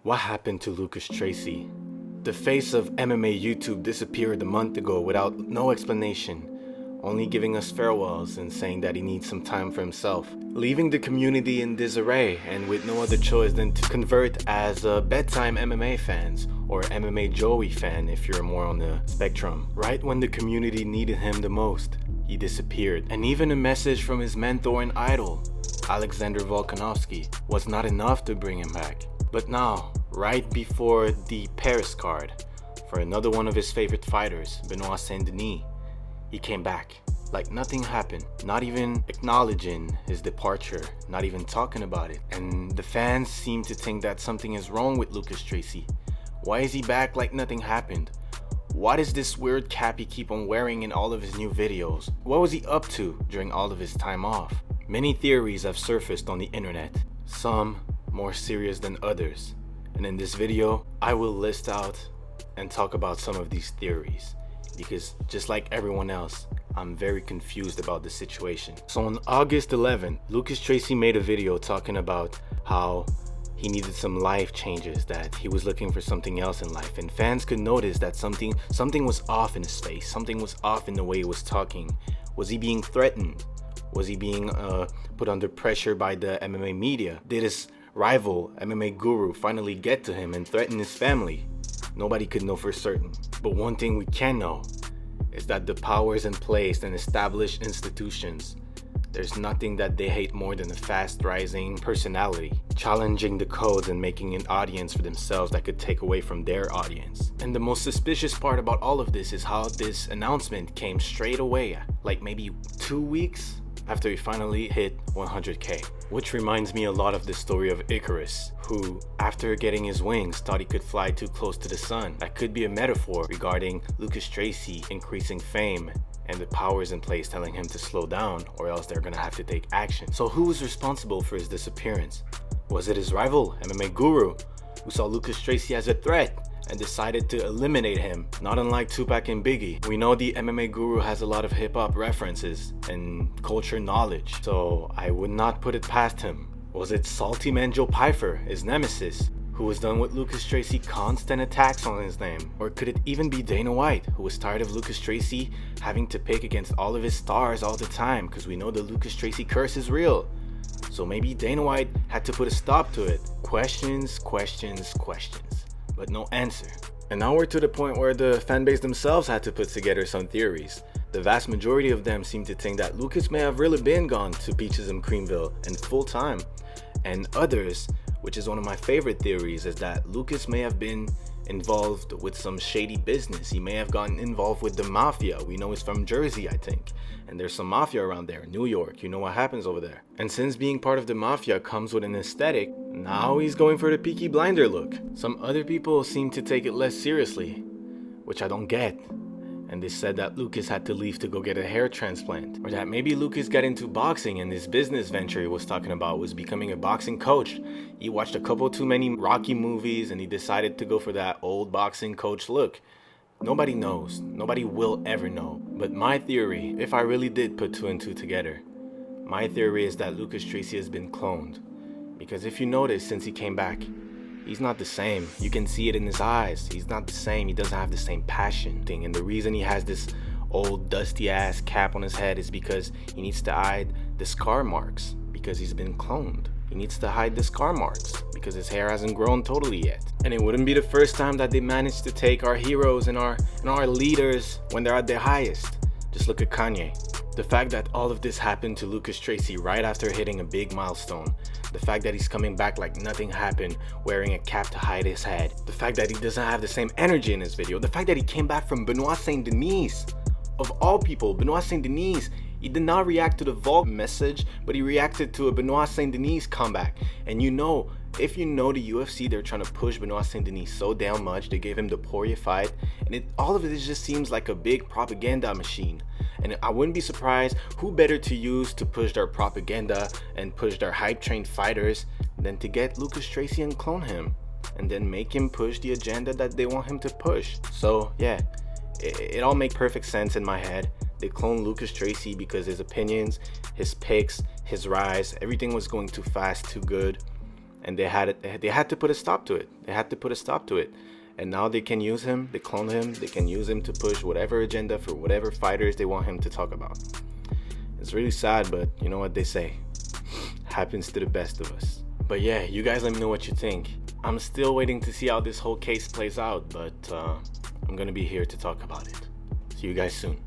What happened to Lucas Tracy? The face of MMA YouTube disappeared a month ago without no explanation, only giving us farewells and saying that he needs some time for himself, leaving the community in disarray and with no other choice than to convert as bedtime MMA fans, or MMA Joey fan if you're more on the spectrum. Right when the community needed him the most, he disappeared, and even a message from his mentor and idol, Alexander Volkanovski, was not enough to bring him back. But now, right before the Paris card for another one of his favorite fighters, Benoit Saint-Denis, he came back like nothing happened, not even acknowledging his departure, not even talking about it. And the fans seem to think that something is wrong with Lucas Tracy. Why is he back like nothing happened? What is this weird cap he keep on wearing in all of his new videos? What was he up to during all of his time off? Many theories have surfaced on the internet, some more serious than others. And in this video, I will list out and talk about some of these theories, because just like everyone else, I'm very confused about the situation. So on August 11th, Lucas Tracy made a video talking about how he needed some life changes, that he was looking for something else in life, and fans could notice that something was off in his face, something was off in the way he was talking. Was he being threatened? Was he being put under pressure by the MMA media? Did his rival, mmaguru, finally get to him and threaten his family? Nobody could know for certain. But one thing we can know is that the powers in place and established institutions, there's nothing that they hate more than a fast-rising personality, challenging the codes and making an audience for themselves that could take away from their audience. And the most suspicious part about all of this is how this announcement came straight away, like maybe 2 weeks after he finally hit 100K. Which reminds me a lot of the story of Icarus, who, after getting his wings, thought he could fly too close to the sun. That could be a metaphor regarding Lucas Tracy increasing fame and the powers in place telling him to slow down, or else they're gonna have to take action. So who was responsible for his disappearance? Was it his rival, mmaguru, who saw Lucas Tracy as a threat and decided to eliminate him? Not unlike Tupac and Biggie. We know the mmaguru has a lot of hip-hop references and culture knowledge, so I would not put it past him. Was it Salty Man Joe Pyfer, his nemesis, who was done with Lucas Tracy constant attacks on his name? Or could it even be Dana White, who was tired of Lucas Tracy having to pick against all of his stars all the time, because we know the Lucas Tracy curse is real? So maybe Dana White had to put a stop to it. Questions, questions, questions, but no answer. And now we're to the point where the fanbase themselves had to put together some theories. The vast majority of them seem to think that Lucas may have really been gone to Peaches and Creamville in full time. And others, which is one of my favorite theories, is that Lucas may have been involved with some shady business. He may have gotten involved with the mafia. We know he's from Jersey, I think, and there's some mafia around there. New York, you know what happens over there. And since being part of the mafia comes with an aesthetic, now he's going for the Peaky Blinder look. Some other people seem to take it less seriously, which I don't get. And they said that Lucas had to leave to go get a hair transplant, or that maybe Lucas got into boxing and his business venture he was talking about was becoming a boxing coach. He watched a couple too many Rocky movies and he decided to go for that old boxing coach look. Nobody knows. Nobody will ever know. But my theory, if I really did put two and two together, my theory is that Lucas Tracy has been cloned. Because if you notice, since he came back, he's not the same. You can see it in his eyes. He's not the same. He doesn't have the same passion thing. And the reason he has this old dusty ass cap on his head is because he needs to hide the scar marks, because he's been cloned. He needs to hide the scar marks because his hair hasn't grown totally yet. And it wouldn't be the first time that they managed to take our heroes and our leaders when they're at their highest. Just look at Kanye. The fact that all of this happened to Lucas Tracy right after hitting a big milestone. The fact that he's coming back like nothing happened, wearing a cap to hide his head. The fact that he doesn't have the same energy in his video. The fact that he came back from Benoit Saint-Denis. Of all people, Benoit Saint-Denis. He did not react to the Volk message, but he reacted to a Benoit Saint-Denis comeback. And you know, if you know the UFC, they're trying to push Benoit Saint-Denis so damn much. They gave him the Poirier fight, and all of it just seems like a big propaganda machine. And I wouldn't be surprised who better to use to push their propaganda and push their hype trained fighters than to get Lucas Tracy and clone him, and then make him push the agenda that they want him to push. So yeah, it all makes perfect sense in my head. They cloned Lucas Tracy because his opinions, his picks, his rise, everything was going too fast, too good. and they had to put a stop to it. They had to put a stop to it. And now they can use him, they clone him, they can use him to push whatever agenda for whatever fighters they want him to talk about. It's really sad, but you know what they say. Happens to the best of us. But yeah, you guys let me know what you think. I'm still waiting to see how this whole case plays out, but I'm gonna be here to talk about it. See you guys soon.